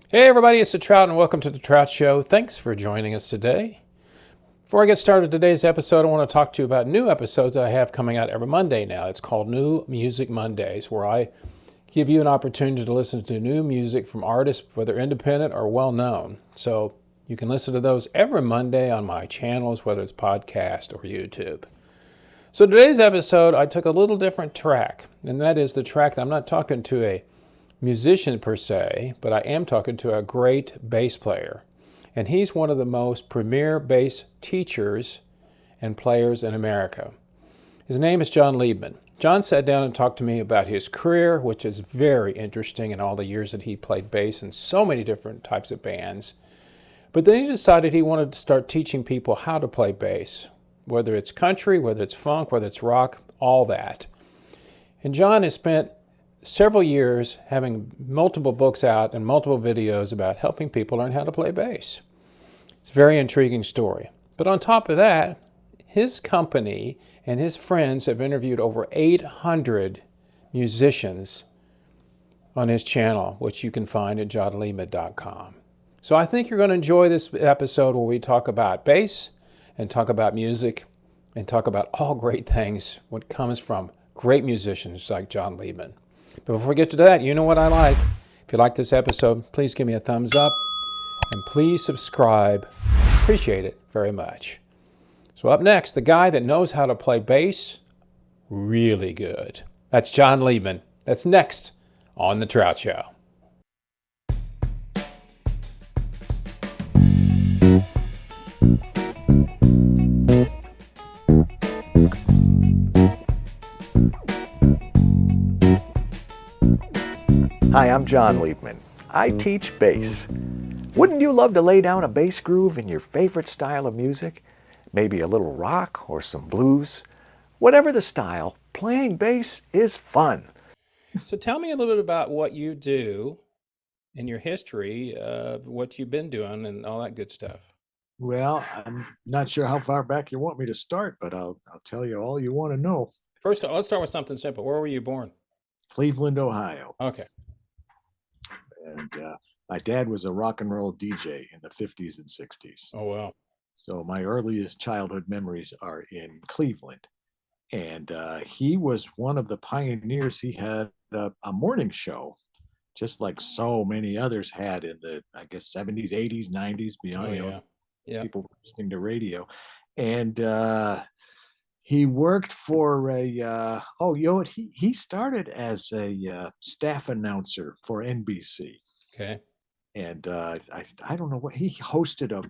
Hey everybody, it's the Trout and welcome to the Trout Show. Thanks for joining us today. Before I get started today's episode, I want to talk to you about new episodes I have coming out every Monday now. It's called New Music Mondays, where I give you an opportunity to listen to new music from artists, whether independent or well-known. So you can listen to those every Monday on my channels, whether it's podcast or YouTube. So today's episode, I took a little different track, and that is the track that I'm not talking to a musician per se, but I am talking to a great bass player. And he's one of the most premier bass teachers and players in America. His name is Jon Liebman. Jon sat down and talked to me about his career, which is very interesting in all the years that he played bass in so many different types of bands. But then he decided he wanted to start teaching people how to play bass, whether it's country, whether it's funk, whether it's rock, all that. And Jon has spent several years having multiple books out and multiple videos about helping people learn how to play bass. It's a very intriguing story. But on top of that, his company and his friends have interviewed over 800 musicians on his channel, which you can find at jonliebman.com. So I think you're going to enjoy this episode where we talk about bass and talk about music and talk about all great things when it comes from great musicians like Jon Liebman. But before we get to that, you know what I like. If you like this episode, please give me a thumbs up and please subscribe. Appreciate it very much. So up next, the guy that knows how to play bass really good. That's Jon Liebman. That's next on The Trout Show. Hi, I'm Jon Liebman. I teach bass. Wouldn't you love to lay down a bass groove in your favorite style of music? Maybe a little rock or some blues? Whatever the style, playing bass is fun. So tell me a little bit about what you do and your history of what you've been doing and all that good stuff. Well, I'm not sure how far back you want me to start, but I'll tell you all you want to know. First, let's start with something simple. Where were you born? Cleveland, Ohio. Okay. And my dad was a rock and roll DJ in the 50s and 60s. Oh, wow. So my earliest childhood memories are in Cleveland. And he was one of the pioneers. He had a morning show, just like so many others had in the, I guess, 70s, 80s, 90s, beyond, Oh, yeah. Yeah. people were listening to radio. And he worked for a, he started as a staff announcer for NBC. Okay. And I don't know what, he hosted a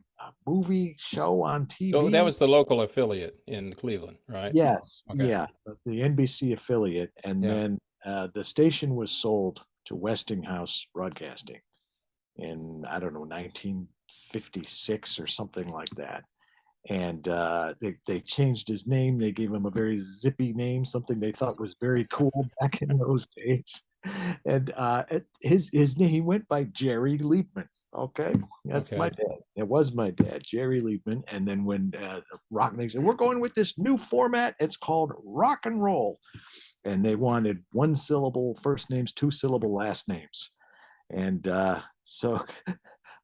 movie show on TV. So that was the local affiliate in Cleveland, right? Yes, Okay. yeah, the NBC affiliate. And Yeah. then the station was sold to Westinghouse Broadcasting in, I don't know, 1956 or something like that. And they changed his name. They gave him a very zippy name, something they thought was very cool back in those days. And his name, he went by Jerry Liebman. Okay, that's my Okay. dad. It was my dad, Jerry Liebman. And then when the rock, they said, we're going with this new format. It's called rock and roll. And they wanted one syllable first names, two syllable last names. And so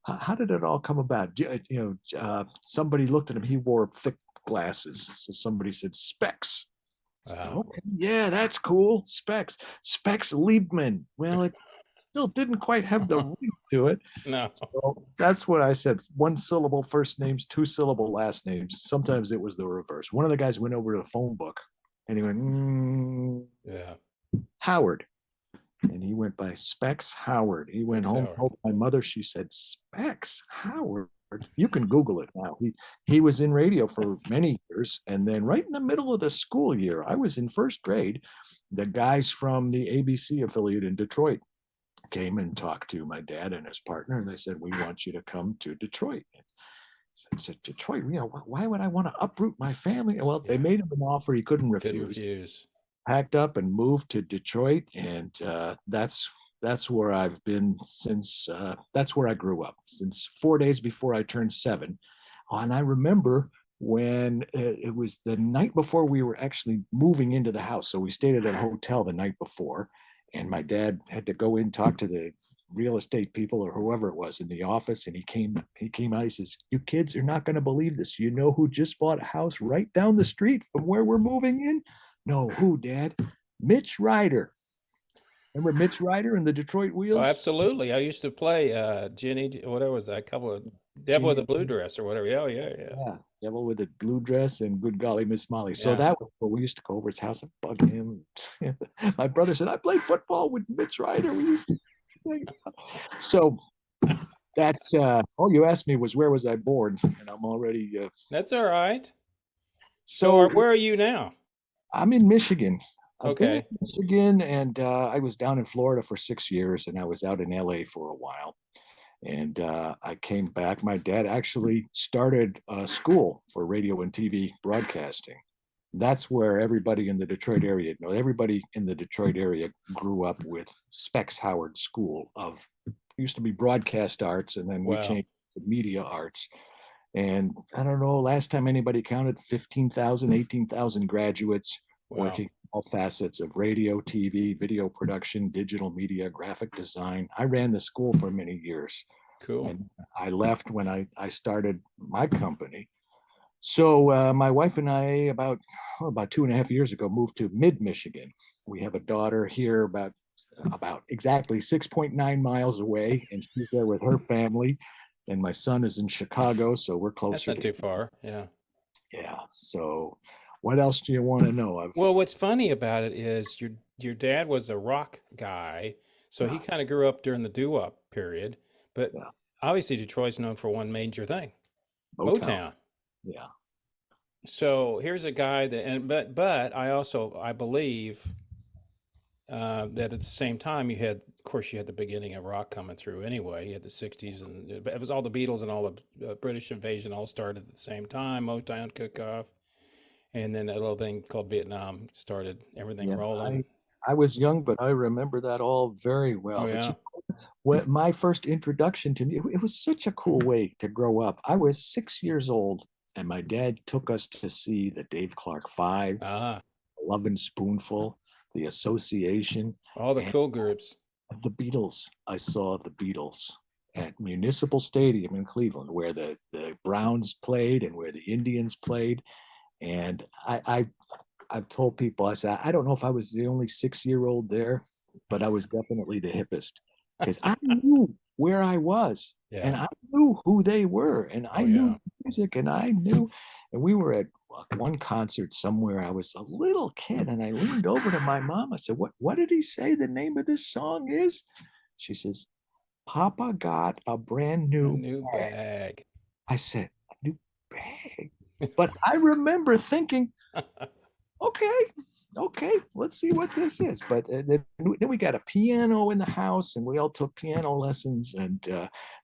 how did it all come about? Somebody looked at him. He wore thick glasses. So somebody said Specs. Wow. Okay, yeah, that's cool. Specs Liebman. Well, it still didn't quite have the ring to it. No. So that's what I said. One syllable first names, two syllable last names. Sometimes it was the reverse. One of the guys went over to the phone book and he went, Yeah. Howard. And he went by Specs Howard. He went Specs home, Howard. told my mother, she said, Specs Howard. You can Google it now. He was in radio for many years. And then right in the middle of the school year, I was in first grade, the guys from the ABC affiliate in Detroit came and talked to my dad and his partner. And they said, we want you to come to Detroit. I said, Detroit, why would I want to uproot my family? Well, they made him an offer he couldn't Couldn't refuse. refuse. Packed up and moved to Detroit, and that's where I've been since. That's where I grew up since 4 days before I turned 7. Oh, and I remember when it was the night before we were actually moving into the house. So we stayed at a hotel the night before, and my dad had to go in talk to the real estate people or whoever it was in the office, and he came out. He says, "You kids are not going to believe this. You know who just bought a house right down the street from where we're moving in?" "No, who, Dad?" "Mitch Ryder." Remember Mitch Ryder and the Detroit Oh, Wheels? absolutely. I used to play Jenny, whatever was that, a couple of Devil with a Blue Dress or whatever. Oh, yeah, yeah. Yeah, Devil with a Blue Dress and Good Golly Miss Molly. So Yeah. that was what we used to go over his house and bug him. My brother said, "I played football with Mitch Ryder. We used to play." So that's all you asked me was where was I born, and I'm already That's all right. so Where are you now? I'm in Michigan. I've been in Okay. Michigan, and I was down in Florida for 6 years, and I was out in LA for a while. And I came back. My dad actually started a school for radio and TV broadcasting. That's where everybody in the Detroit area, everybody in the Detroit area grew up with Specs Howard School of, used to be broadcast arts, and then we Wow. changed to media arts. And I don't know, last time anybody counted 15,000, 18,000 graduates Wow. working all facets of radio, TV, video production, digital media, graphic design. I ran the school for many years. Cool. And I left when I started my company. So my wife and I, about 2.5 years ago, moved to mid-Michigan. We have a daughter here about exactly 6.9 miles away, and she's there with her family. And my son is in Chicago, so we're That's closer not to. too far. Yeah. Yeah. So what else do you want to know? Well, what's funny about it is your dad was a rock guy, so he Yeah, kind of grew up during the doo-wop period, but yeah, obviously Detroit's known for one major thing, Motown. Motown. Yeah. So here's a guy that, but I believe that at the same time of course, you had the beginning of rock coming through anyway. You had the '60s, and it was all the Beatles and all the British invasion all started at the same time. Motown took off, and then that little thing called Vietnam started everything Yeah. rolling. I was young, but I remember that all very Oh well. But yeah. what my first introduction to me, it was such a cool way to grow up. I was 6 years old, and my dad took us to see the Dave Clark Five, Ah, Lovin' Spoonful, the Association, all the and cool groups. the Beatles. I saw the Beatles at Municipal Stadium in Cleveland, where the Browns played and where the Indians played. And I've told people, I said, I don't know if I was the only 6 year old there, but I was definitely the hippest because I knew where I was, and Yeah. I knew who they were, and I Oh knew yeah. music, and I knew. And we were at one concert somewhere. I was a little kid, and I leaned over to my mom. I said, What did he say the name of this song is?" She says, "Papa got a brand A new new bag." bag. I said, "A new bag?" But I remember thinking, okay, okay, let's see what this is. But then we got a piano in the house, and we all took piano lessons, and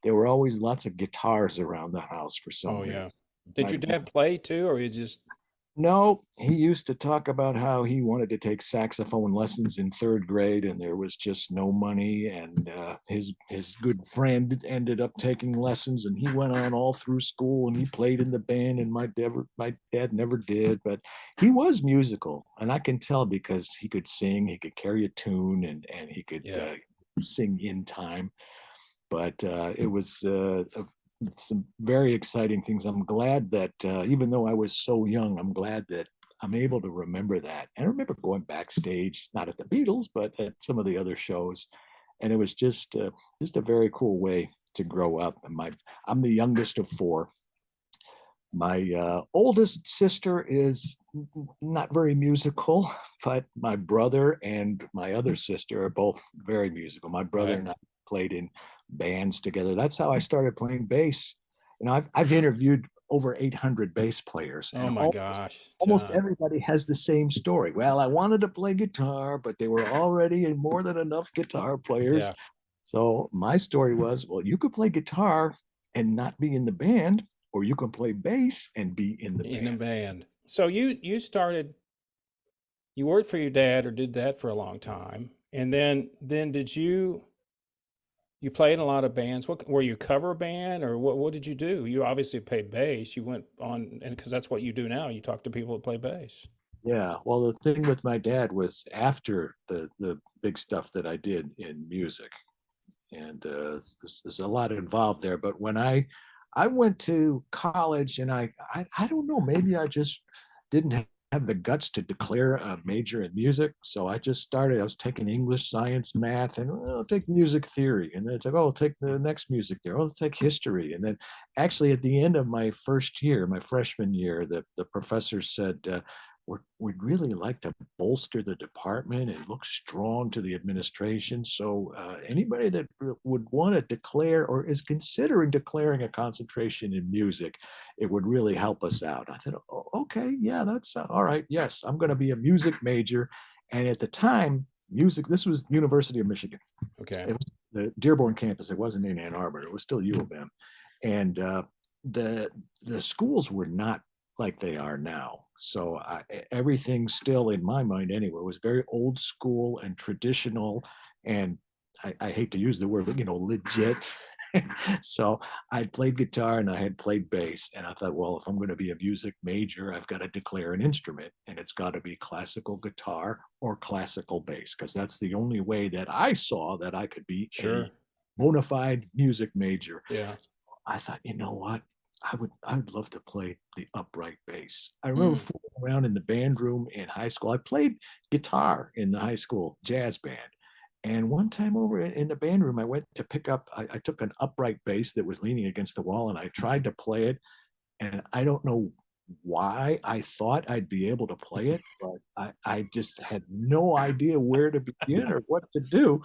there were always lots of guitars around the house for some Oh reason. yeah. Did My, your dad play too, or you just? no, he used to talk about how he wanted to take saxophone lessons in third grade, and there was just no money. And his good friend ended up taking lessons, and he went on all through school, and he played in the band. And my dad never did, but he was musical, and I can tell because he could sing, he could carry a tune, and he could Yeah. sing in time. But it was some very exciting things. I'm glad that even though I was so young, I'm glad that I'm able to remember that. And I remember going backstage, not at the Beatles, but at some of the other shows, and it was just a very cool way to grow up. And I'm the youngest of four. My oldest sister is not very musical, but my brother and my other sister are both very musical. My brother Right. and I played in bands together. That's how I started playing bass. I've interviewed over 800 bass players, Oh and my gosh, almost John. everybody has the same story. Well, I wanted to play guitar, but they were already more than enough guitar players. Yeah. So my story was, well, you could play guitar and not be in the band, or you can play bass and be in the In a band. band. So you worked for your dad or did that for a long time, and then did you played in a lot of bands? What were you, a cover band, or what did you do? You obviously played bass. You went on, and because that's what you do now. You talk to people that play bass. Yeah. Well, the thing with my dad was after the big stuff that I did in music, and there's a lot involved there. But when I went to college, and I don't know, maybe I just didn't have the guts to declare a major in music. So I just started, I was taking English, science, math, and I'll take music theory. And then it's like, oh, I'll take the next music there. I'll take history. And then actually at the end of my first year, my freshman year, the professor said, we'd really like to bolster the department and look strong to the administration. So anybody that would want to declare or is considering declaring a concentration in music, it would really help us out. I thought, oh, okay, yeah, that's all right. Yes, I'm going to be a music major. And at the time, music, this was University of Michigan. Okay. It was the Dearborn campus. It wasn't in Ann Arbor. It was still U of M. And the schools were not like they are now. So everything still, in my mind anyway, was very old school and traditional. And I hate to use the word, but legit. So I played guitar and I had played bass. And I thought, well, if I'm going to be a music major, I've got to declare an instrument. And it's got to be classical guitar or classical bass, because that's the only way that I saw that I could be Sure. a bona fide music major. Yeah. I thought, you know what? I would love to play the upright bass. I remember fooling around in the band room in high school. I played guitar in the high school jazz band. And one time over in the band room, I went to pick up, I took an upright bass that was leaning against the wall and I tried to play it. And I don't know why I thought I'd be able to play it, but I just had no idea where to begin or what to do.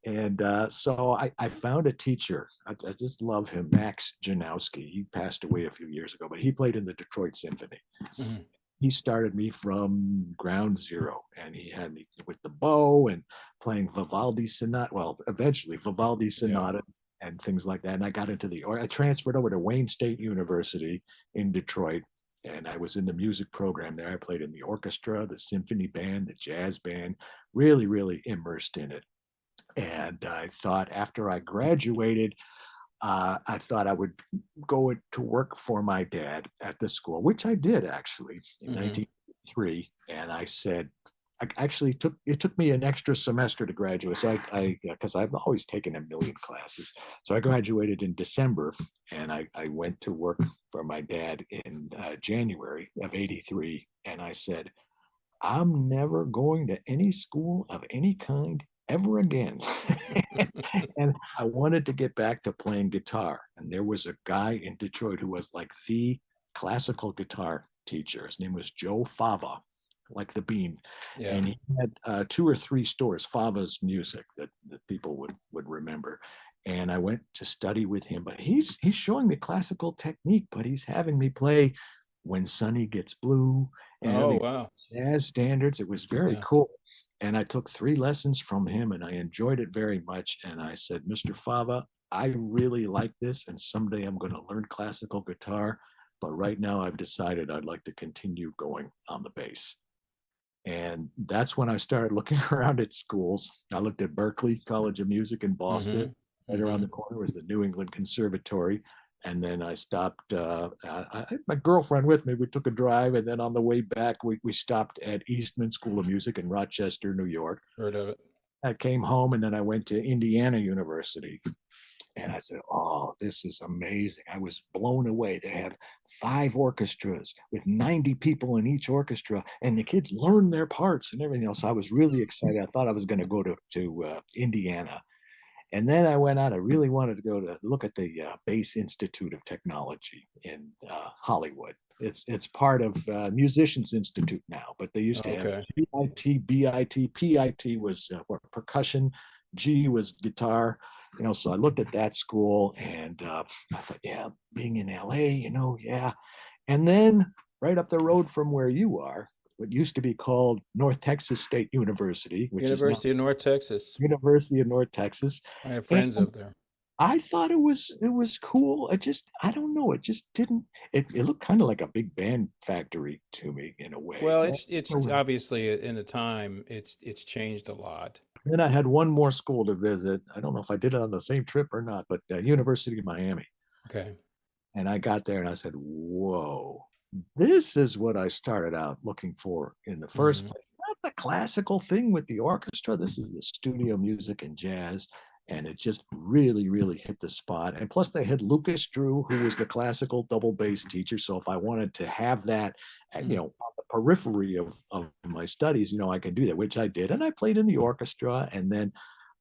And so I found a teacher. I just love him, Max Janowski. He passed away a few years ago, but he played in the Detroit Symphony. Mm-hmm. He started me from ground zero, and he had me with the bow and playing Vivaldi sonata. Well, eventually Vivaldi sonatas and things like that. And I got into I transferred over to Wayne State University in Detroit, and I was in the music program there. I played in the orchestra, the symphony band, the jazz band, really, really immersed in it. And I thought after I graduated, I thought I would go to work for my dad at the school, which I did actually in 1983. And I said, I actually took me an extra semester to graduate. So because I've always taken a million classes. So I graduated in December, and I went to work for my dad in January of 83. And I said, I'm never going to any school of any kind ever again. And I wanted to get back to playing guitar. And there was a guy in Detroit who was like the classical guitar teacher. His name was Joe Fava, like the bean. Yeah. And he had 2 or 3 stores, Fava's Music, that people would remember. And I went to study with him, but he's showing me classical technique, but he's having me play When Sunny Gets Blue and wow. jazz standards. It was very cool. And I took 3 lessons from him, and I enjoyed it very much. And I said, Mr. Fava, I really like this, and someday I'm going to learn classical guitar. But right now I've decided I'd like to continue going on the bass. And that's when I started looking around at schools. I looked at Berklee College of Music in Boston. Right around the corner was the New England Conservatory. And then I stopped, I had my girlfriend with me. We took a drive, and then on the way back, we stopped at Eastman School of Music in Rochester, New York. Heard of it. I came home, and then I went to Indiana University. And I said, oh, this is amazing. I was blown away. They have 5 orchestras with 90 people in each orchestra, and the kids learn their parts and everything else. So I was really excited. I thought I was going to go to Indiana. And then I went out. I really wanted to go to look at the Bass Institute of Technology in Hollywood. It's part of Musicians Institute now, but they used to have PIT, BIT. PIT was percussion, G was guitar. So I looked at that school, and I thought, yeah, being in LA, yeah. And then right up the road from where you are, what used to be called North Texas State University, which University of North Texas. University of North Texas. I have friends up there. I thought it was cool. I don't know. It just didn't. It looked kind of like a big band factory to me in a way. Well, it's obviously in the time it's changed a lot. Then I had one more school to visit. I don't know if I did it on the same trip or not, but University of Miami. Okay. And I got there and I said, whoa, this is what I started out looking for in the first place. Not the classical thing with the orchestra. This is the studio music and jazz. and it just really, really hit the spot. And plus, they had Lucas Drew, who was the classical double bass teacher. So if I wanted to have that, you know, on the periphery of my studies, you know, I could do that, which I did. And I played in the orchestra. And then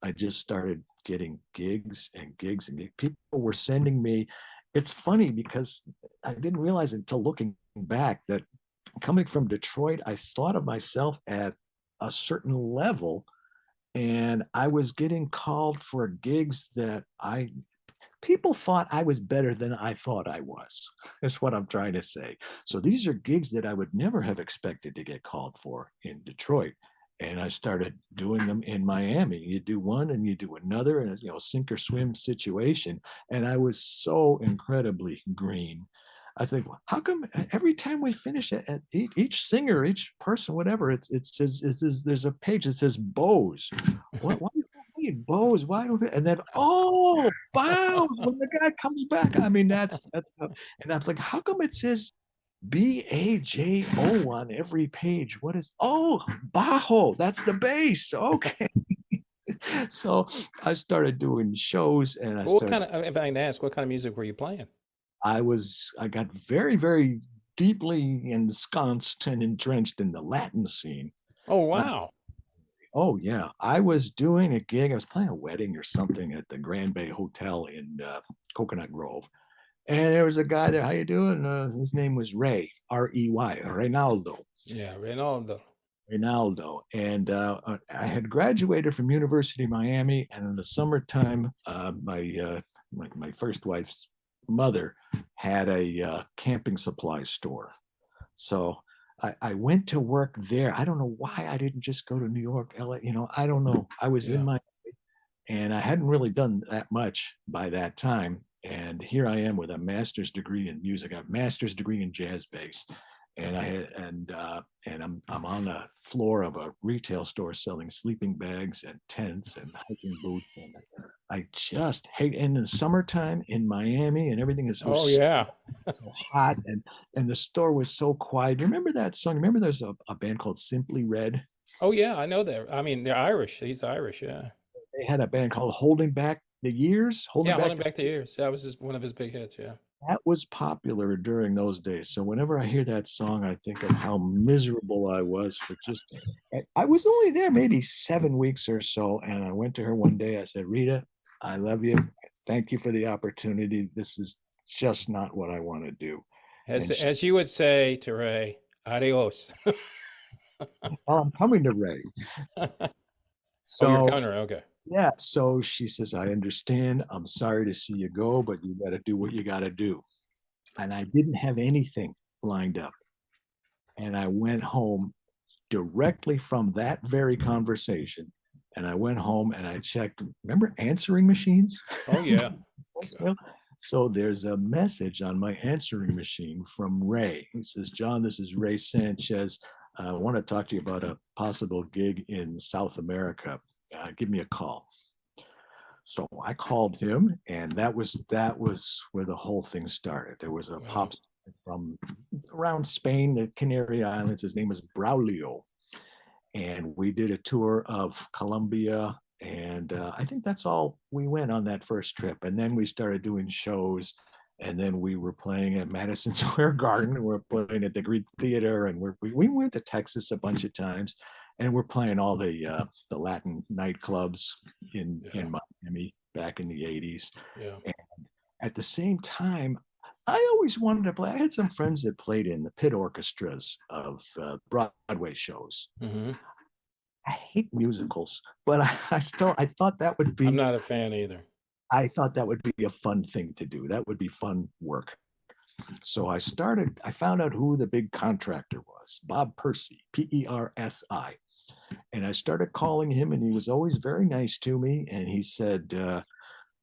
I just started getting gigs and gigs and gigs. People were sending me. It's funny because I didn't realize until looking back that coming from Detroit, I thought of myself at a certain level, and I was getting called for gigs that people thought I was better than I thought I was. That's what I'm trying to say. So these are gigs that I would never have expected to get called for in Detroit. And I started doing them in Miami. You do one and you do another, and you know, sink or swim situation. And I was so incredibly green. I think, well, how come every time we finish it, at each singer, each person, whatever, it says, there's a page that says bows. What does that mean? Bows? Why don't we? And then, oh, bows when the guy comes back. I mean, that's how, and I was like, how come it says BAJO on every page? What is, oh, bajo? That's the bass. Okay. So I started doing shows, and I Well, what started. kind of, if I can ask, what kind of music were you playing? I got very, very deeply ensconced and entrenched in the Latin scene. Oh, Uh, wow. oh yeah, I was doing a gig. I was playing a wedding or something at the Grand Bay Hotel in Coconut Grove, and there was a guy there. How you doing? His name was Ray, R-E-Y, Reynaldo. Yeah, Reynaldo. Reynaldo, and I had graduated from University of Miami, and in the summertime, my first wife's mother had a camping supply store. So I went to work there. I don't know why I didn't just go to New York, LA. You know, I don't know. I was in Yeah. my, and I hadn't really done that much by that time. And here I am with a master's degree in music, a master's degree in jazz bass, and I'm on the floor of a retail store selling sleeping bags and tents and hiking boots, and I just hate. And in the summertime in Miami, and everything is Oh, yeah. so hot, and the store was so quiet. You remember that song? Remember there's a band called Simply Red? Oh, yeah, I know that. I mean, they're Irish. He's Irish, yeah. They had a band called Holding Back the Years, Holding Yeah, Back holding back the years. That was one of his big hits, yeah. that was popular during those days. So whenever I hear that song, I think of how miserable I was for just. I was only there maybe 7 weeks or so, and I went to her one day. I said, "Rita, I love you. Thank you for the opportunity. This is just not what I want to do." As And she, as you would say to Ray, adios. "Oh, I'm coming to Ray." Oh, you're So coming around. Okay. yeah, so she says, "I understand. I'm sorry to see you go, but you got to do what you got to do." And I didn't have anything lined up, and I went home directly from that very conversation. And I went home and I checked, remember answering machines? Oh, yeah. So there's a message on my answering machine from Ray. He says, "John, this is Ray Sanchez. I want to talk to you about a possible gig in South America. Give me a call." So I called him, and that was where the whole thing started. There was a Wow. pop star from around Spain, the Canary Islands. His name was Braulio, and we did a tour of Colombia. And I think that's all we went on that first trip. And then we started doing shows. And then we were playing at Madison Square Garden. We're playing at the Greek Theater, and we went to Texas a bunch of times. And we're playing all the Latin nightclubs Yeah. in Miami back in the 80s. Yeah. And at the same time, I always wanted to play. I had some friends that played in the pit orchestras of Broadway shows. Hmm. I hate musicals, but I thought that would I'm be not a fan either. I thought that would be a fun thing to do. That would be fun work. So I found out who the big contractor was, Bob Percy, Persi. And I started calling him, and he was always very nice to me. And he said, uh,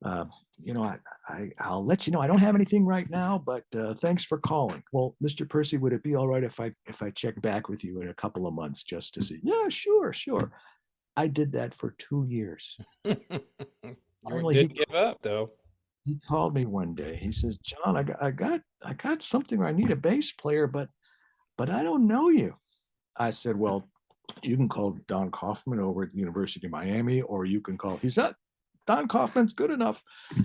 I'll let you know. I don't have anything right now, but thanks for calling. Well, Mr. Percy, would it be all right if I check back with you in a couple of months just to see? Yeah, sure, sure. I did that for 2 years. You Finally, didn't give up, though. he called me one day. He says, "John, I got something where I need a bass player, but I don't know you." I said, "Well, you can call Don Kaufman over at the University of Miami, or you can call." He said, Don Kaufman's good enough.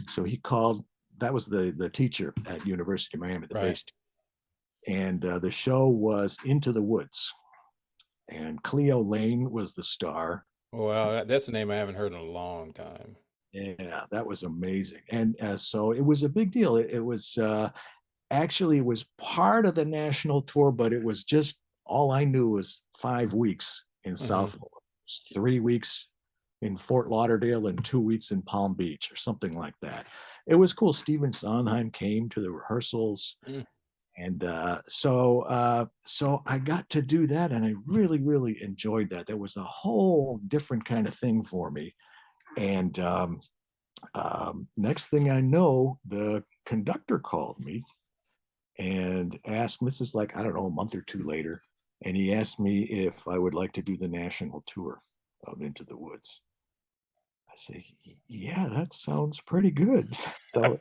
So he called, that was the teacher at University of Miami, the bass teacher. And the show was Into the Woods. And Cleo Laine was the star. Wow, that's a name I haven't heard in a long time. Yeah, that was amazing. And so it was a big deal. It was actually, it was part of the national tour, but it was just, all I knew was 5 weeks in South Florida. 3 weeks in Fort Lauderdale and 2 weeks in Palm Beach or something like that. It was cool. Steven Sondheim came to the rehearsals. And so I got to do that, and I really, really enjoyed that. That was a whole different kind of thing for me. And next thing I know, the conductor called me and asked, this is like, I don't know, a month or two later, and he asked me if I would like to do the national tour of Into the Woods. I say, yeah, that sounds pretty good. So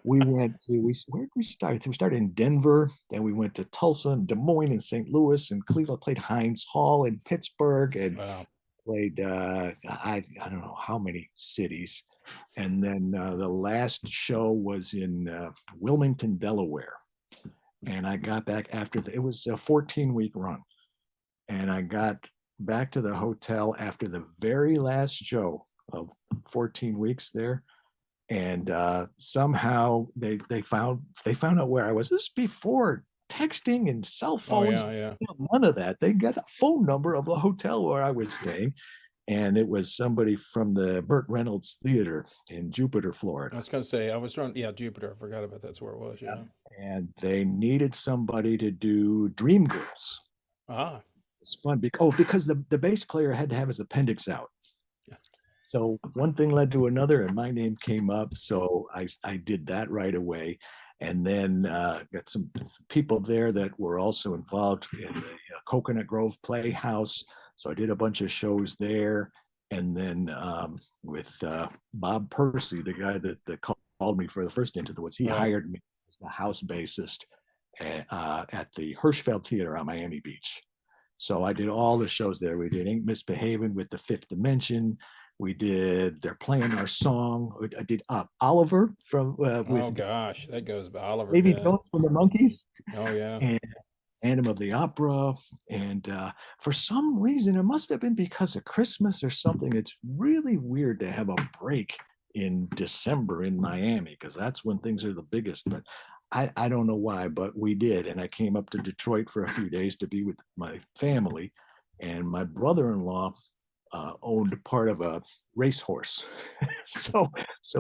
we went to, where did we start? We started in Denver, then we went to Tulsa and Des Moines and St. Louis and Cleveland, played Heinz Hall in Pittsburgh, and played, I don't know how many cities. And then the last show was in Wilmington, Delaware. And I got back after it was a 14-week run. And I got back to the hotel after the very last show of 14 weeks there. And somehow they found out where I was. This is before texting and cell phones. None of that. They got a phone number of the hotel where I was staying. And it was somebody from the Burt Reynolds Theater in Jupiter, Florida. I was going to say, I was running, Jupiter. I forgot about that's where it was. Yeah. And they needed somebody to do Dreamgirls. It's fun because the bass player had to have his appendix out. So one thing led to another, and my name came up. So I did that right away. And then got some people there that were also involved in the Coconut Grove Playhouse. So I did a bunch of shows there. And then with Bob Percy, the guy that called me for the first Into the Woods, he hired me as the house bassist at the Hirschfeld Theater on Miami Beach. So I did all the shows there. We did Ain't Misbehaving with the Fifth Dimension. We did They're Playing Our Song. I did Oliver from oh gosh, that goes by Oliver. Davy Jones from the Monkees. Oh yeah. And Phantom of the Opera. And for some reason, it must have been because of Christmas or something. It's really weird to have a break in December in Miami, because that's when things are the biggest. But I don't know why, but we did. And I came up to Detroit for a few days to be with my family. And my brother-in-law owned part of a racehorse. so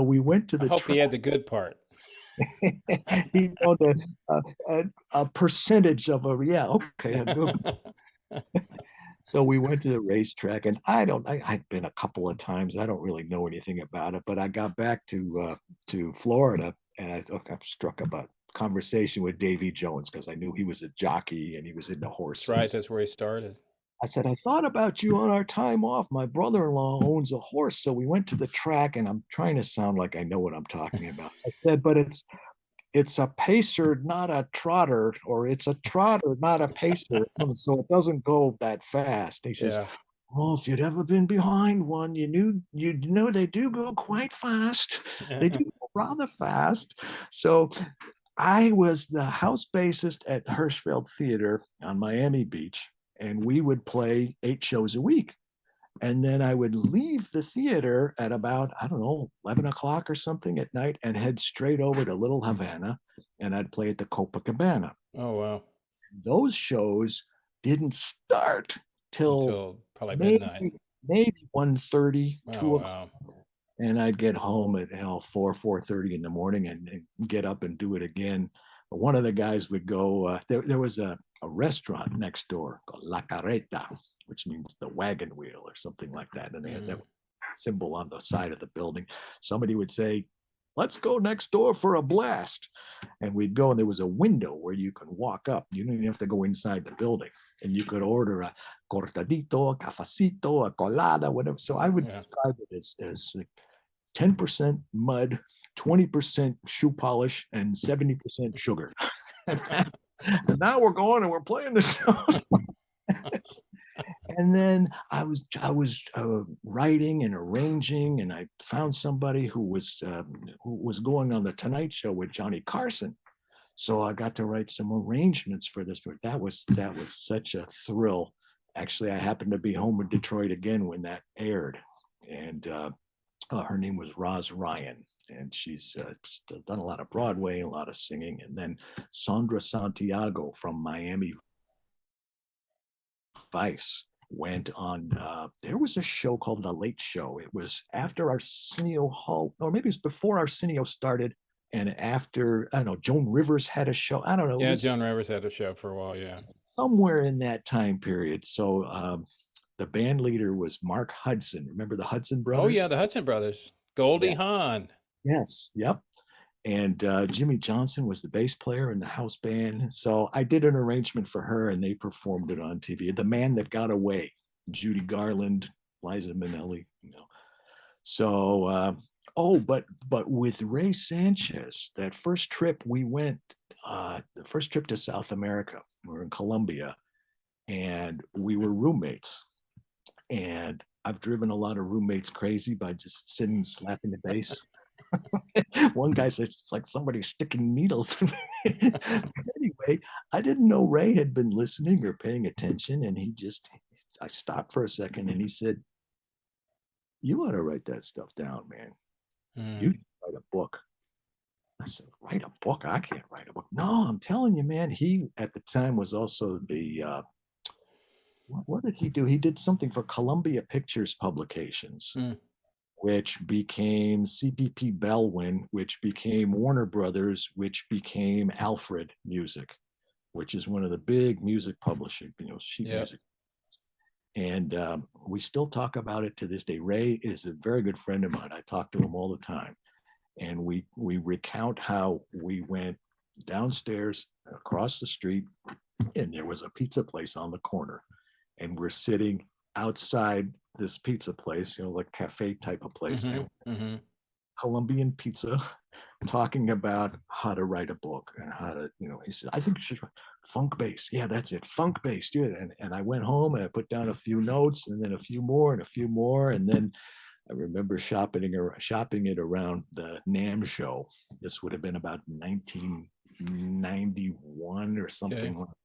we went to the I hope he had the good part. He owned a percentage of So we went to the racetrack, and I'd been a couple of times. I don't really know anything about it, but I got back to Florida, and I struck up a conversation with Davy Jones, because I knew he was a jockey and he was into horses. That's right. That's where he started. I said, I thought about you on our time off. My brother-in-law owns a horse. So we went to the track, and I'm trying to sound like I know what I'm talking about. I said, but it's a pacer, not a trotter, or it's a trotter, not a pacer. So it doesn't go that fast. He says, oh, if you'd ever been behind one, you'd know they do go quite fast. They do go rather fast. So I was the house bassist at Hirschfeld Theater on Miami Beach, and we would play 8 shows a week. And then I would leave the theater at about, 11 o'clock or something at night, and head straight over to Little Havana, and I'd play at the Copacabana. Oh, wow. Those shows didn't start till probably midnight. Maybe 1:30, 2 o'clock. Wow. And I'd get home at 4:30 in the morning and get up and do it again. But one of the guys would go, there was a restaurant next door called La Carreta, which means the wagon wheel or something like that. And they had that symbol on the side of the building. Somebody would say, let's go next door for a blast. And we'd go, and there was a window where you could walk up. You didn't even have to go inside the building. And you could order a cortadito, a cafecito, a colada, whatever. So I would describe it as like 10% mud, 20% shoe polish, and 70% sugar. And now we're going and we're playing the shows. And then I was writing and arranging, and I found somebody who was going on the Tonight Show with Johnny Carson. So I got to write some arrangements for this, but that was such a thrill. Actually, I happened to be home in Detroit again when that aired, and her name was Roz Ryan, and she's done a lot of Broadway and a lot of singing. And then Sandra Santiago from Miami Vice went on. There was a show called The Late Show. It was after Arsenio Hall, or maybe it was before Arsenio started, and after, I don't know, Joan Rivers had a show. I don't know. Yeah, Joan Rivers had a show for a while. Yeah. Somewhere in that time period. So the band leader was Mark Hudson. Remember the Hudson Oh brothers? yeah, the Hudson brothers. Goldie Yeah. Hawn. Yes. Yep. And Jimmy Johnson was the bass player in the house band. So I did an arrangement for her, and they performed it on TV. The Man That Got Away, Judy Garland, Liza Minnelli, you know. So but with Ray Sanchez, that first trip we went, the first trip to South America, we were in Colombia, and we were roommates. And I've driven a lot of roommates crazy by just sitting slapping the bass. One guy says it's like somebody sticking needles. Anyway, I didn't know Ray had been listening or paying attention, and I stopped for a second, and he said, "You ought to write that stuff down, man. You should write a book." I said, "Write a book? I can't write a book." No, I'm telling you, man. He at the time was also the what did he do? He did something for Columbia Pictures Publications, which became CPP Bellwin, which became Warner Brothers, which became Alfred Music, which is one of the big music publishing, sheet music. And we still talk about it to this day. Ray is a very good friend of mine. I talk to him all the time. And we recount how we went downstairs across the street, and there was a pizza place on the corner. And we're sitting outside this pizza place, like cafe type of place, and Colombian pizza, talking about how to write a book and how to, he said, "I think you should funk bass." Yeah, that's it. Funk bass, dude. And I went home and I put down a few notes, and then a few more and a few more. And then I remember shopping it around the NAMM show. This would have been about 1991 or something like that.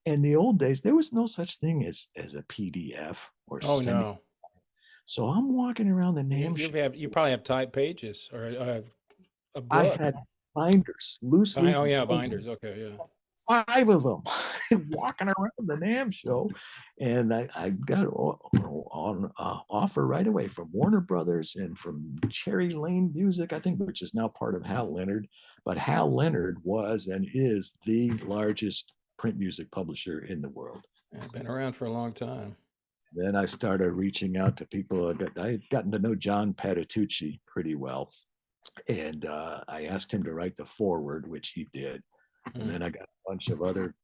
In the old days, there was no such thing as a PDF or no. So I'm walking around the NAMM show. You probably have typed pages or a book. I had binders, loose leaf. Oh yeah, binders. Okay, yeah. 5 of them walking around the NAMM show, and I got on offer right away from Warner Brothers and from Cherry Lane Music, I think, which is now part of Hal Leonard. But Hal Leonard was and is the largest print music publisher in the world. It's been around for a long time. Then I started reaching out to people. I had gotten to know John Patitucci pretty well, and I asked him to write the foreword, which he did. And then I got a bunch of other,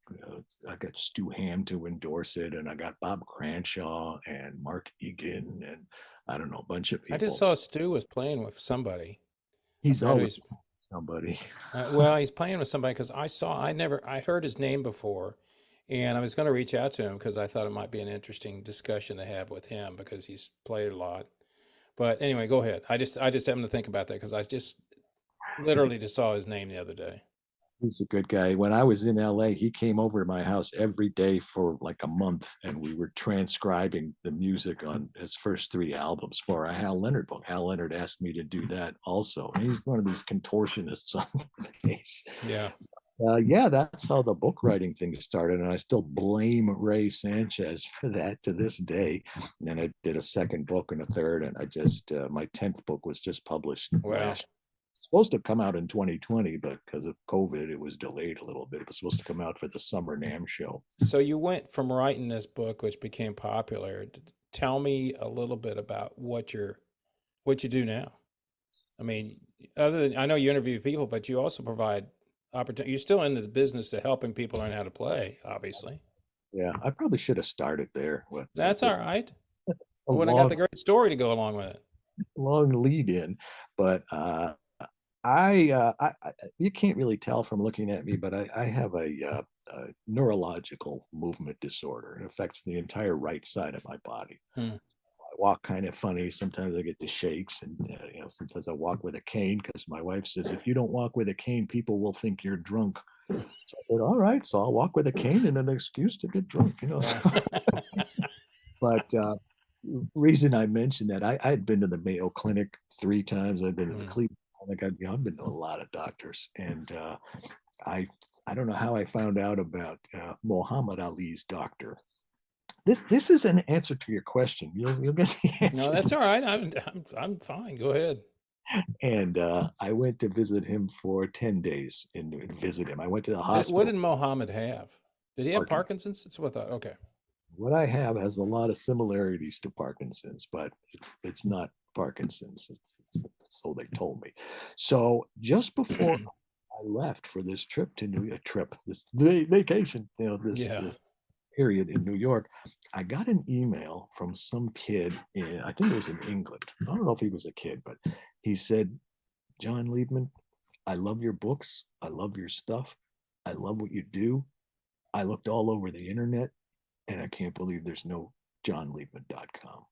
I got Stu Ham to endorse it, and I got Bob Cranshaw and Mark Egan, and I don't know, a bunch of people. I just saw Stu was playing with somebody. He's always somebody. Well, he's playing with somebody because I heard his name before, and I was going to reach out to him because I thought it might be an interesting discussion to have with him because he's played a lot. But anyway, go ahead. I just happened to think about that because I just literally just saw his name the other day. He's a good guy. When I was in LA, he came over to my house every day for like a month, and we were transcribing the music on his first 3 albums for a Hal Leonard book. Hal Leonard asked me to do that also. And he's one of these contortionists on the bass. Yeah. That's how the book writing thing started, and I still blame Ray Sanchez for that to this day. And then I did a second book and a third, and I just my 10th book was just published. Wow. Supposed to come out in 2020, but because of COVID, it was delayed a little bit. It was supposed to come out for the summer NAMM show. So you went from writing this book, which became popular. Tell me a little bit about what you do now. I mean, other than I know you interview people, but you also provide opportunity. You're still in the business to helping people learn how to play, obviously. Yeah, I probably should have started there. That's all right. I would have got the great story to go along with it. Long lead in, but I you can't really tell from looking at me, but I have a a neurological movement disorder. It affects the entire right side of my body. Hmm. I walk kind of funny. Sometimes I get the shakes, and sometimes I walk with a cane because my wife says if you don't walk with a cane, people will think you're drunk. So I said, all right, so I'll walk with a cane and an excuse to get drunk, So. But reason I mentioned that I had been to the Mayo Clinic 3 times. I've been to the Cleveland Clinic. I've been to a lot of doctors, and I don't know how I found out about Muhammad Ali's doctor. This is an answer to your question. You'll get the answer. No, that's all right. I'm fine. Go ahead. And I went to visit him for 10 days and visit him. I went to the hospital. What did Mohammed have? Did he have Parkinson's? That's what I thought. Okay. What I have has a lot of similarities to Parkinson's, but it's not Parkinson's. So they told me. So just before I left for this trip to this vacation, this period in New York, I got an email from some kid I think it was in England. I don't know if he was a kid, but he said, Jon Liebman, I love your books. I love your stuff. I love what you do. I looked all over the internet, and I can't believe there's no jonliebman.com.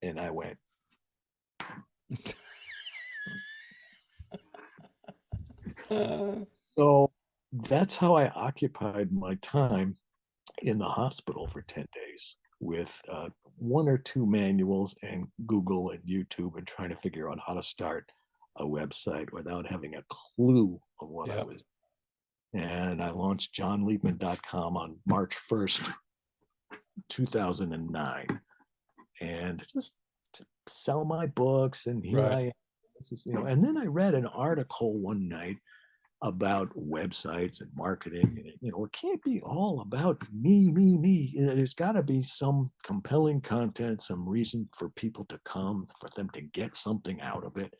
And I went, so that's how I occupied my time in the hospital for 10 days with 1 or 2 manuals and Google and YouTube and trying to figure out how to start a website without having a clue of what I was. And I launched jonliebman.com on March 1st, 2009. And just to sell my books. And here I am. This is, and then I read an article one night about websites and marketing, and it can't be all about me. There's got to be some compelling content, some reason for people to come, for them to get something out of it.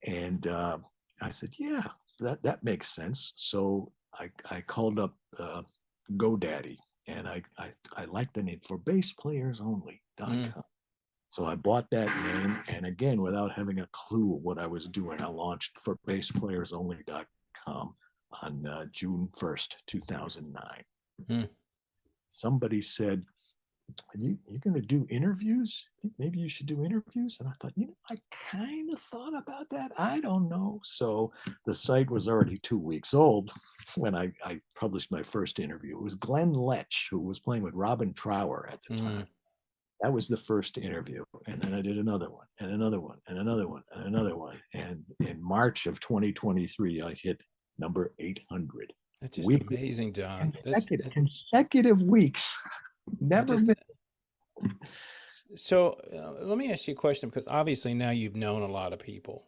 And I said, yeah, that makes sense. So I called up GoDaddy, and I liked the name, for bassplayers.only.com. So I bought that name, and again, without having a clue what I was doing, I launched for bassplayers.only.com on June 1st, 2009. Somebody said, you're going to do interviews? Maybe you should do interviews. And I thought, I kind of thought about that. I don't know. So the site was already 2 weeks old when I published my first interview. It was Glenn Lech, who was playing with Robin Trower at the time. That was the first interview. And then I did another one and another one and another one and another one. And in March of 2023, I hit number 800. That's just amazing, Jon. Consecutive weeks. Never missed. So let me ask you a question, because obviously now you've known a lot of people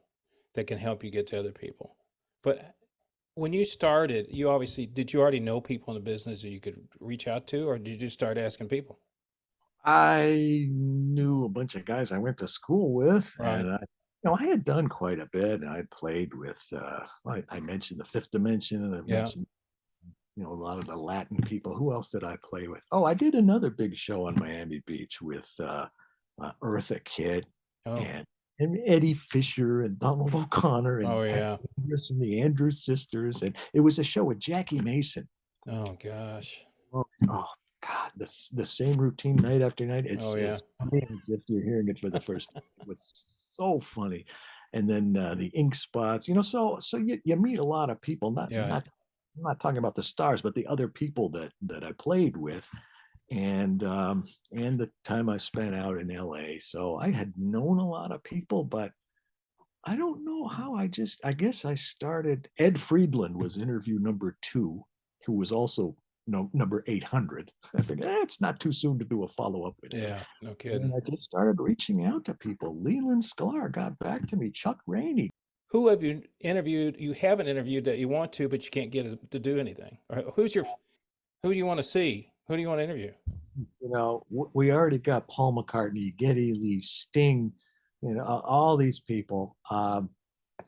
that can help you get to other people. But when you started, did you already know people in the business that you could reach out to, or did you just start asking people? I knew a bunch of guys I went to school with, and I had done quite a bit. And I played with, I mentioned the Fifth Dimension, and I mentioned, a lot of the Latin people. Who else did I play with? Oh, I did another big show on Miami Beach with Eartha Kitt and Eddie Fisher and Donald O'Connor and from the Andrews Sisters, and it was a show with Jackie Mason. Oh gosh. Oh God, the same routine night after night. It's funny as if you're hearing it for the first time. It was so funny. And then the ink spots, so you meet a lot of people. I'm not talking about the stars, but the other people that I played with, and the time I spent out in LA. So I had known a lot of people, but I don't know how. I guess I started. Ed Friedland was interview number 2, who was also number 800. I figured it's not too soon to do a follow-up with him. Yeah, no kidding. And I just started reaching out to people. Leland Sklar got back to me. Chuck Rainey. Who have you interviewed? You haven't interviewed that you want to, but you can't get to do anything. Or who do you want to see? Who do you want to interview? We already got Paul McCartney, Geddy Lee, Sting, all these people.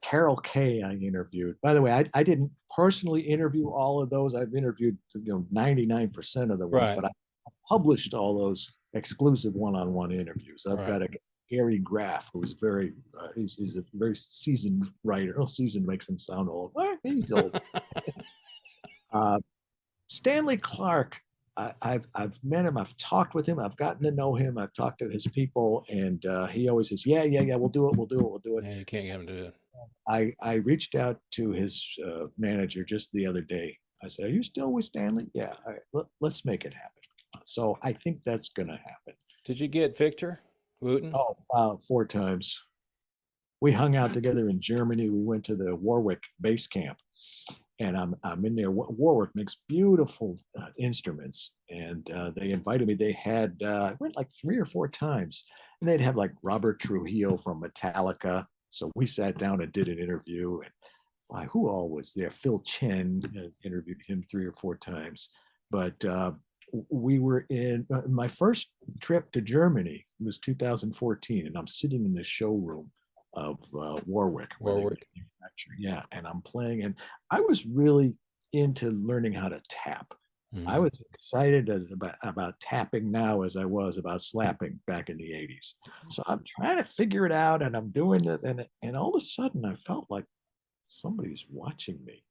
Carol Kay I interviewed. By the way, I didn't personally interview all of those. I've interviewed 99% of the ones, but I've published all those exclusive one-on-one interviews. I've got a Gary Graff, who is he's a very seasoned writer. Oh, seasoned makes him sound old. Well, he's old. Stanley Clarke, I've met him. I've talked with him. I've gotten to know him. I've talked to his people, and he always says, "Yeah, yeah, yeah, we'll do it. We'll do it. We'll do it." Yeah, you can't get him to do it. I reached out to his manager just the other day. I said, "Are you still with Stanley?" "Yeah." "All right, let's make it happen." So I think that's going to happen. Did you get Victor Wooten? Oh, 4 times. We hung out together in Germany. We went to the Warwick base camp, and I'm in there. Warwick makes beautiful instruments, and they invited me. They had I went like 3 or 4 times, and they'd have like Robert Trujillo from Metallica. So we sat down and did an interview, and who all was there? Phil Chen, interviewed him 3 or 4 times. But we were in my first trip to Germany was 2014, and I'm sitting in the showroom of Warwick, where they manufacture. Yeah, and I'm playing, and I was really into learning how to tap. I was excited about tapping now as I was about slapping back in the 80s. So I'm trying to figure it out, and I'm doing this, and all of a sudden I felt like somebody's watching me.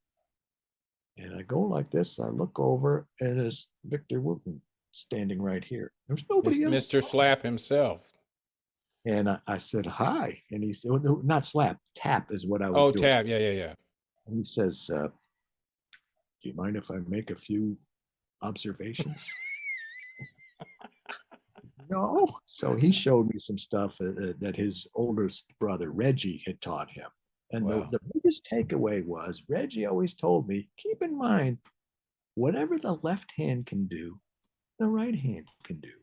And I go like this, I look over, and there's Victor Wooten standing right here. There's nobody else. Mr. Slap himself. And I said, "Hi." And he said, no, not slap, tap is what I was doing. Oh, tap. Yeah, yeah, yeah. And he says, "Do you mind if I make a few observations?" No. So he showed me some stuff that his oldest brother, Reggie, had taught him. And Wow. the biggest takeaway was Reggie always told me, keep in mind, whatever the left hand can do, the right hand can do.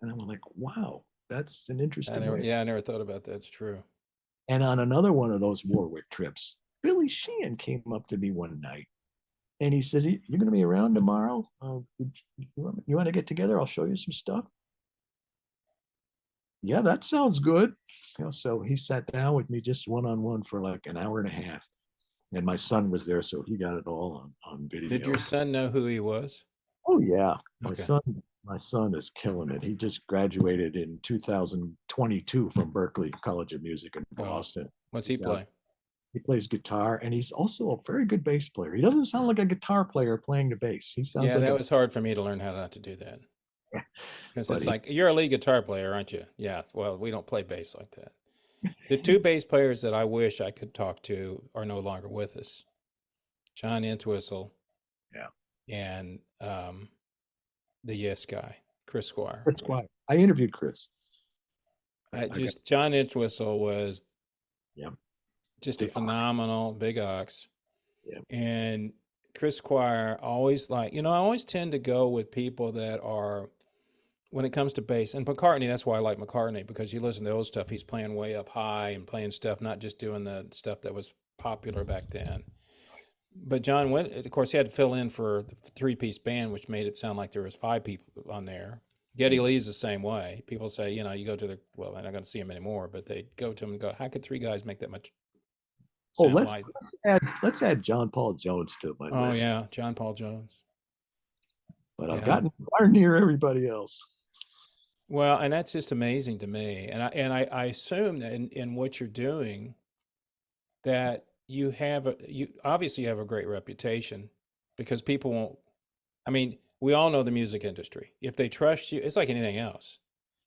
And I'm like, wow, that's an interesting way. Yeah, I never thought about that. It's true. And on another one of those Warwick trips, Billy Sheehan came up to me one night, and he says, "You're going to be around tomorrow? You want to get together? I'll show you some stuff." "Yeah, that sounds good." So he sat down with me just one-on-one for like an hour and a half. And my son was there, so he got it all on video. Did your son know who he was? Oh yeah. Okay. My son is killing it. He just graduated in 2022 from Berklee College of Music in Boston. What's he play? He plays guitar, and he's also a very good bass player. He doesn't sound like a guitar player playing the bass. He sounds like that was hard for me to learn how not to do that. Because it's like, you're a lead guitar player, aren't you? Yeah. Well, we don't play bass like that. The 2 bass players that I wish I could talk to are no longer with us. John Entwistle. Yeah. And the Yes guy, Chris Squire. Chris Squire. I interviewed Chris. John Entwistle was yeah, just a phenomenal big ox. Yeah. And Chris Squire always I always tend to go with people that are, when it comes to bass, and McCartney, that's why I like McCartney, because you listen to old stuff, he's playing way up high and playing stuff, not just doing the stuff that was popular back then. But John went, of course, he had to fill in for the 3-piece band, which made it sound like there was 5 people on there. Geddy Lee's the same way. People say, you go to I'm not going to see him anymore, but they go to him and go, how could 3 guys make that much sound like? Let's add John Paul Jones to my list. Oh yeah, John Paul Jones. But I've gotten far near everybody else. Well, and that's just amazing to me. And I assume that in what you're doing, that you obviously have a great reputation, because people won't. I mean, we all know the music industry. If they trust you, it's like anything else.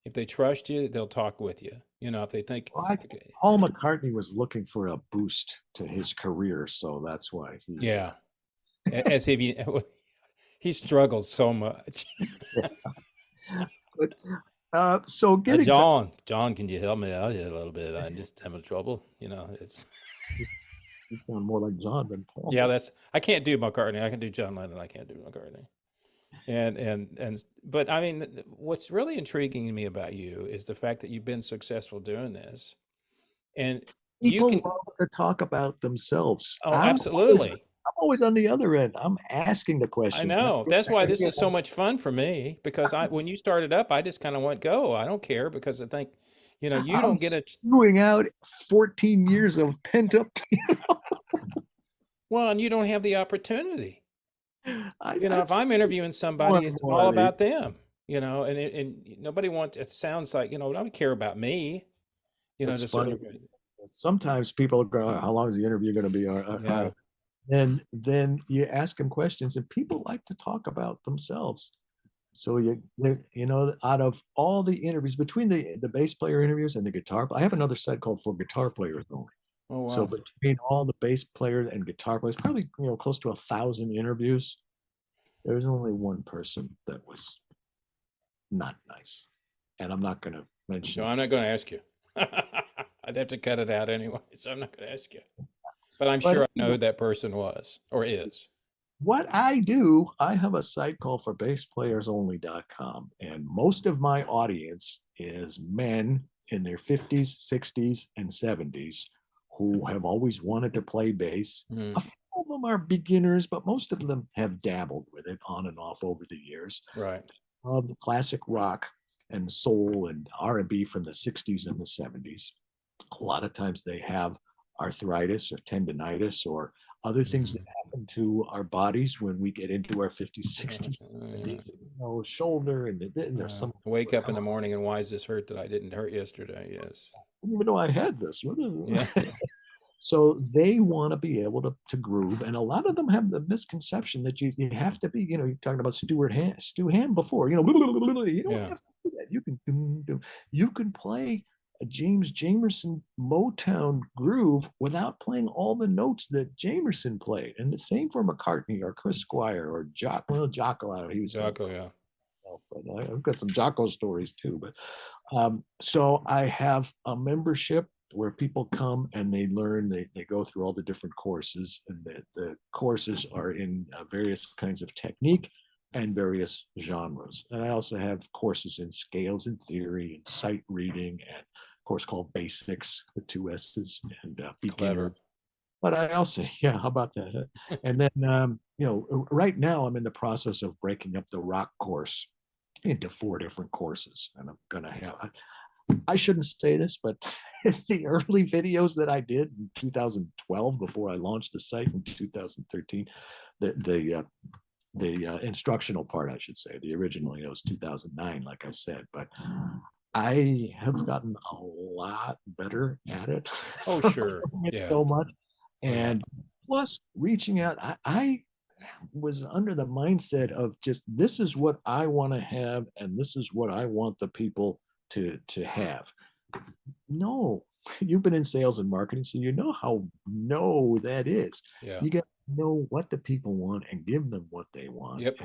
If they trust you, they'll talk with you. If they think. Paul McCartney was looking for a boost to his career, so that's why he. Yeah, as if he struggled so much. But so getting John, can you help me out here a little bit? I'm just having trouble. It's. You sound more like John than Paul. Yeah, I can't do McCartney. I can do John Lennon. I can't do McCartney. But I mean, what's really intriguing to me about you is the fact that you've been successful doing this, and people love to talk about themselves. Oh, absolutely. I'm always on the other end. I'm asking the questions. I know. That's why this is so much fun for me, because when you started up, I just kind of went, go. I don't care, because I think, you don't get screwing out 14 years of pent up. Well, and you don't have the opportunity. If I'm interviewing somebody, it's all about them. And nobody wants. It sounds like don't care about me. Sometimes people go, "How long is the interview going to be?" And then you ask them questions, and people like to talk about themselves. So out of all the interviews between the bass player interviews and the guitar, I have another site called for guitar players only. Oh, wow. So between all the bass players and guitar players, probably close to 1,000 interviews, there's only one person that was not nice, and I'm not going to mention. So I'm not going to ask you. I'd have to cut it out anyway, so I'm not going to ask you. But I'm sure I know who that person was or is. What I do, I have a site called for bassplayers.only.com, and most of my audience is men in their 50s, 60s, and 70s who have always wanted to play bass. A few of them are beginners, but most of them have dabbled with it on and off over the years. Right. Of the classic rock and soul and R&B from the 60s and the 70s. A lot of times they have arthritis or tendonitis or other things that happen to our bodies when we get into our 50s, 60s, 70s, shoulder, and there's some. Wake up in the morning and why is this hurt that I didn't hurt yesterday? Yes. I didn't even know I had this. What is it? Yeah. So they want to be able to groove, and a lot of them have the misconception that you have to be, you're talking about Stu Ham before, you don't have to do that. You can play a James Jamerson Motown groove without playing all the notes that Jamerson played, and the same for McCartney or Chris Squire or Jaco. He was Jaco, yeah. But I've got some Jaco stories too. But so I have a membership where people come and they learn, they go through all the different courses, and the courses are in various kinds of technique and various genres. And I also have courses in scales and theory and sight reading, and a course called Basics with 2 S's, and Beginner. But I also, how about that? And then, right now I'm in the process of breaking up the rock course into 4 different courses. And I'm going to have, I shouldn't say this, but the early videos that I did in 2012, before I launched the site in 2013, the instructional part, I should say, the original, it was 2009, like I said, but I have gotten a lot better at it. Oh, sure. Yeah. So much. And plus reaching out, I was under the mindset of just, this is what I want to have, and this is what I want the people to have. No, you've been in sales and marketing, so you know how that is. Yeah. You got to know what the people want and give them what they want. Yep.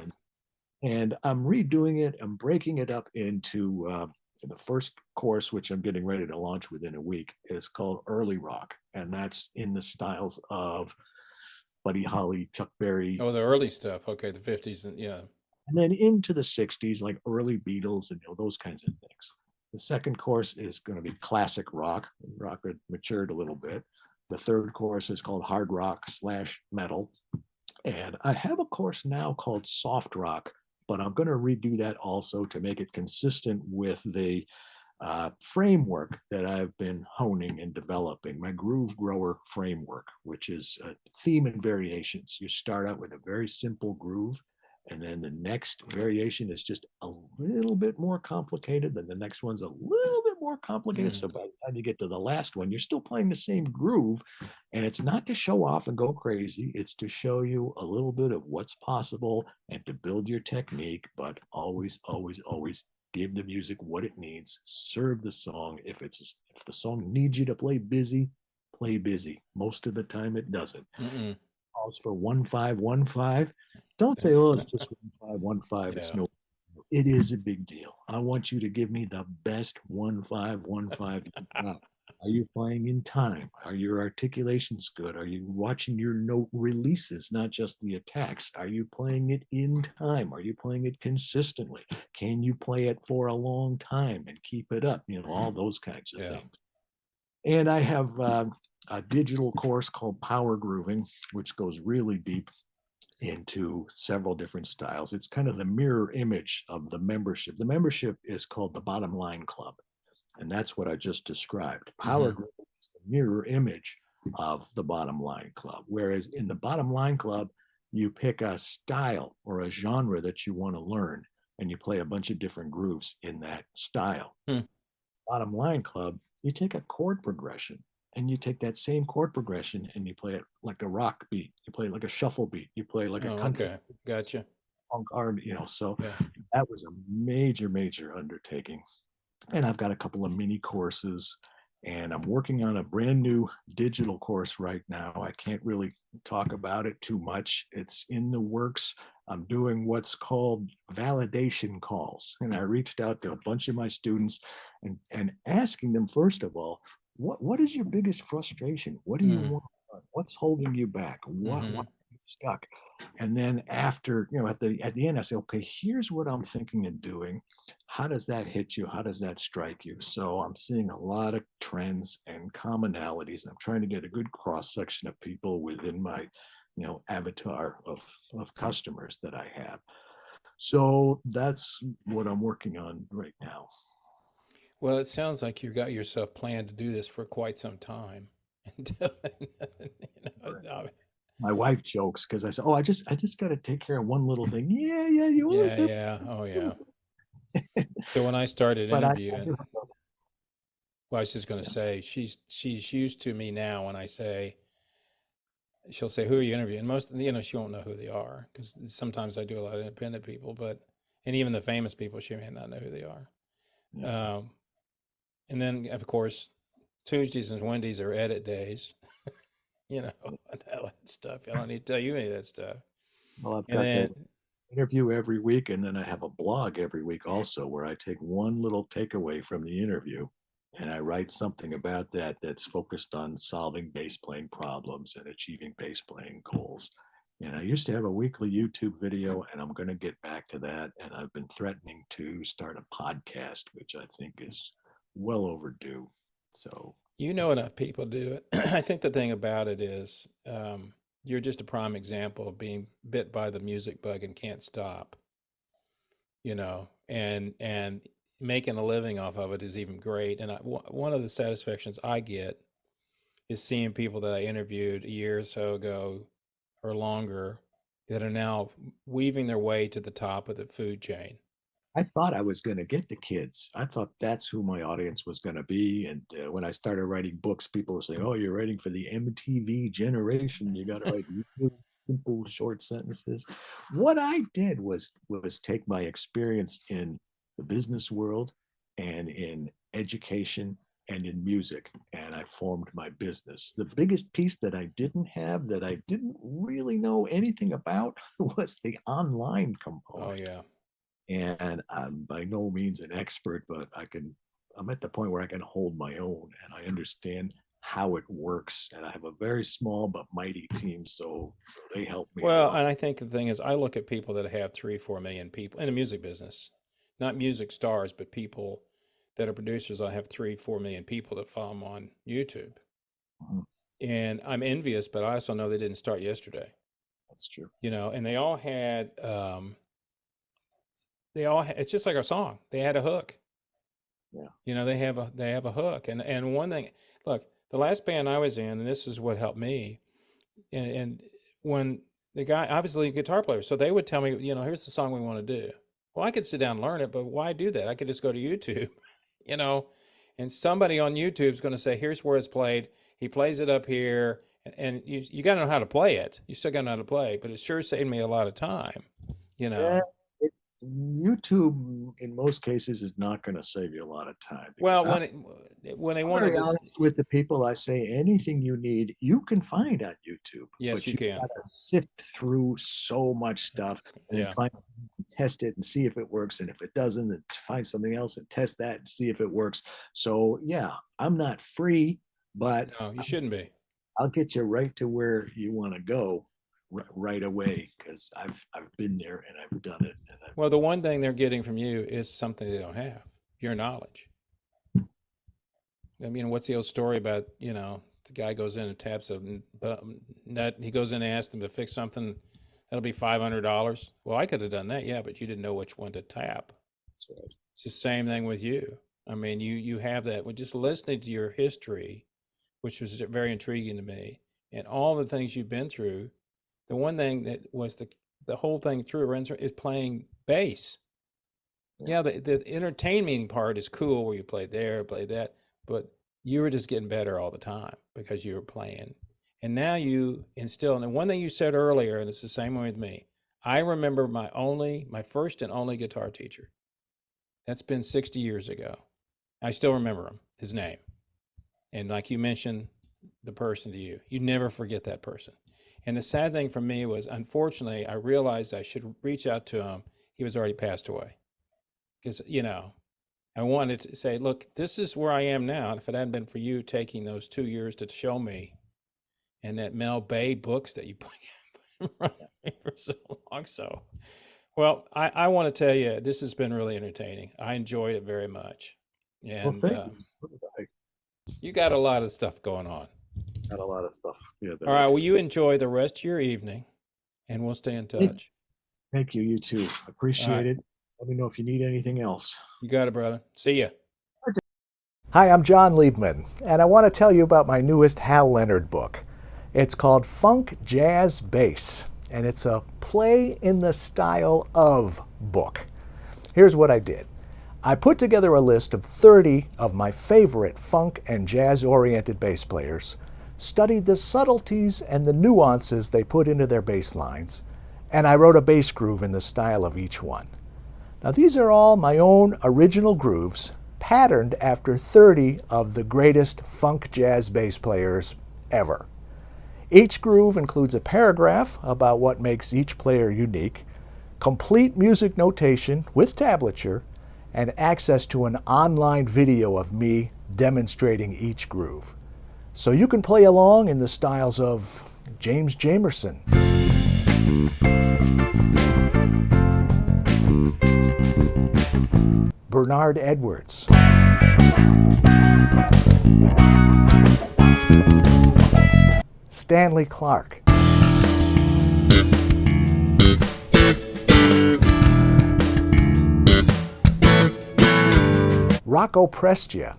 And I'm redoing it. I'm breaking it up into the first course, which I'm getting ready to launch within a week, is called Early Rock, and that's in the styles of Buddy Holly, Chuck Berry. Oh, the early stuff. Okay, the 50s and and then into the 60s, like early Beatles and those kinds of things. The second course is going to be classic rock. Rock had matured a little bit. The third course is called hard rock / metal. And I have a course now called soft rock, but I'm going to redo that also to make it consistent with the framework that I've been honing and developing, my Groove Grower framework, which is theme and variations. You start out with a very simple groove, and then the next variation is just a little bit more complicated. Then the next one's a little bit more complicated. So by the time you get to the last one, you're still playing the same groove. And it's not to show off and go crazy. It's to show you a little bit of what's possible and to build your technique, but always, always, always give the music what it needs. Serve the song. If the song needs you to play busy, play busy. Most of the time it doesn't. Calls for 1-5-1-5. Don't say, oh, it's just 1-5-1-5. It's no. It is a big deal. I want you to give me the best 1-5-1-5. Are you playing in time? Are your articulations good? Are you watching your note releases, not just the attacks? Are you playing it in time? Are you playing it consistently? Can you play it for a long time and keep it up? All those kinds of things. And I have a digital course called Power Grooving, which goes really deep into several different styles. It's kind of the mirror image of the membership. The membership is called the Bottom Line Club, and that's what I just described. Power Grooving is the mirror image of the Bottom Line Club, whereas in the Bottom Line Club, you pick a style or a genre that you want to learn, and you play a bunch of different grooves in that style. Bottom Line Club, you take a chord progression and you take that same chord progression and you play it like a rock beat, you play it like a shuffle beat, you play it like a Oh, country okay. Gotcha. funk R&B, so Yeah. that was a major undertaking. And I've got a couple of mini courses, and I'm working on a brand new digital course right now. I can't really talk about it too much. It's in the works. I'm doing what's called validation calls. And I reached out to a bunch of my students and asking them, first of all, what is your biggest frustration? What do you Mm. want? What's holding you back? Why Mm-hmm. are you stuck? And then after, at the end, I say, okay, here's what I'm thinking of doing. How does that hit you? How does that strike you? So I'm seeing a lot of trends and commonalities. I'm trying to get a good cross section of people within my, avatar of customers that I have. So that's what I'm working on right now. Well, it sounds like you got yourself planned to do this for quite some time. Until, My wife jokes because I say, "Oh, I just got to take care of one little thing." Yeah, you always have. yeah. Oh, yeah. So when I started But I interviewing, do. well, I was just going to Yeah. say she's used to me now when I say, she'll say, "Who are you interviewing?" Most, she won't know who they are because sometimes I do a lot of independent people, and even the famous people, she may not know who they are. Yeah. And then of course, Tuesdays and Wednesdays are edit days, and all that stuff. I don't need to tell you any of that stuff. Well, I've And got that then, interview every week, and then I have a blog every week also where I take one little takeaway from the interview and I write something about that that's focused on solving bass playing problems and achieving bass playing goals. And I used to have a weekly YouTube video, and I'm going to get back to that. And I've been threatening to start a podcast, which I think is well overdue. So, enough people do it. I think the thing about it is, you're just a prime example of being bit by the music bug and can't stop. And making a living off of it is even great. And one of the satisfactions I get is seeing people that I interviewed a year or so ago or longer that are now weaving their way to the top of the food chain. I thought I was going to get the kids. I thought that's who my audience was going to be. And when I started writing books, people were saying, "Oh, you're writing for the MTV generation. You got to write really simple, short sentences." What I did was take my experience in the business world and in education and in music, and I formed my business. The biggest piece that I didn't have, that I didn't really know anything about, was the online Oh component. yeah. And I'm by no means an expert, but I'm at the point where I can hold my own and I understand how it works. And I have a very small but mighty team, so they help me a Well, lot. and I think the thing is, I look at people that have 3, 4 million people in the music business, not music stars, but people that are producers. I have 3, 4 million people that follow them on YouTube, Mhm. and I'm envious, but I also know they didn't start yesterday. That's true. And they all had, it's just like our song. They had a hook. Yeah. They have a hook. And one thing, look, the last band I was in, and this is what helped me, and when the guy, obviously a guitar player, so they would tell me, here's the song we want to do. Well, I could sit down and learn it, but why do that? I could just go to YouTube, you know, and somebody on YouTube is going to say, here's where it's played. He plays it up here, and you got to know how to play it. You still got to know how to play, but it sure saved me a lot of time, you Yeah, know. YouTube in most cases is not going to save you a lot of time because Well, when they I'm wanted very this, honest with the people. I say anything you need, you can find on YouTube, yes, but you you can. got to sift through so much stuff and then Yeah. find something to test it and see if it works. And if it doesn't, then find something else and test that and see if it works. So yeah, I'm not free, but No, you shouldn't be. I'll get you right to where you want to go right away because I've been there and I've done it. And Well, the one thing they're getting from you is something they don't have, your knowledge. I mean, what's the old story about, the guy goes in and taps a nut. He goes in and asks them to fix something. That'll be $500. Well, I could have done that, yeah, but you didn't know which one to tap. that's right. It's the same thing with you. I mean, you have that. With just listening to your history, which was very intriguing to me, and all the things you've been through, the one thing that was the whole thing through is playing bass. Yeah. Yeah, the entertaining part is cool where you play there, play that, but you were just getting better all the time because you were playing. And now you instill, and one thing you said earlier, and it's the same way with me, I remember my first and only guitar teacher. That's been 60 years ago. I still remember him, his name. And like you mentioned, the person to you, you never forget that person. And the sad thing for me was, unfortunately, I realized I should reach out to him. He was already passed away. Because, I wanted to say, look, this is where I am now. And if it hadn't been for you taking those 2 years to show me, and that Mel Bay books that you put for so long. So, well, I want to tell you, this has been really entertaining. I enjoyed it very much. And Well, thank you. So did I. You got a lot of stuff going on. Got a lot of stuff. Yeah. All right. Well, you enjoy the rest of your evening, and we'll stay in touch. Thank you. You too. Appreciate it. Let me know if you need anything else. You got it, brother. See ya. Hi, I'm Jon Liebman, and I want to tell you about my newest Hal Leonard book. It's called Funk Jazz Bass, and it's a play in the style of book. Here's what I did. I put together a list of 30 of my favorite funk and jazz-oriented bass players, studied the subtleties and the nuances they put into their bass lines, and I wrote a bass groove in the style of each one. Now, these are all my own original grooves, patterned after 30 of the greatest funk jazz bass players ever. Each groove includes a paragraph about what makes each player unique, complete music notation with tablature, and access to an online video of me demonstrating each groove. So you can play along in the styles of James Jamerson, Bernard Edwards, Stanley Clarke, Rocco Prestia,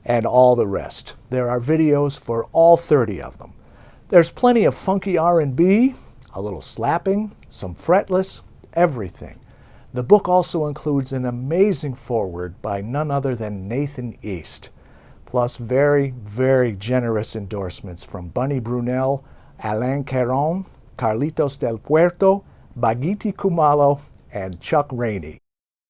and all the rest. There are videos for all 30 of them. There's plenty of funky R&B, a little slapping, some fretless, everything. The book also includes an amazing foreword by none other than Nathan East, plus very, very generous endorsements from Bunny Brunel, Alain Caron, Carlitos del Puerto, Bagiti Kumalo, and Chuck Rainey.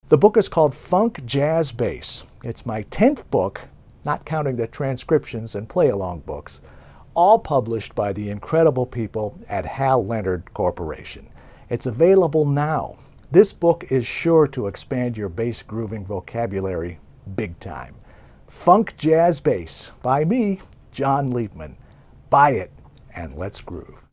The book is called Funk Jazz Bass. It's my 10th book, not counting the transcriptions and play-along books, all published by the incredible people at Hal Leonard Corporation. It's available now. This book is sure to expand your bass grooving vocabulary big time. Funk Jazz Bass by me, Jon Liebman. Buy it and let's groove.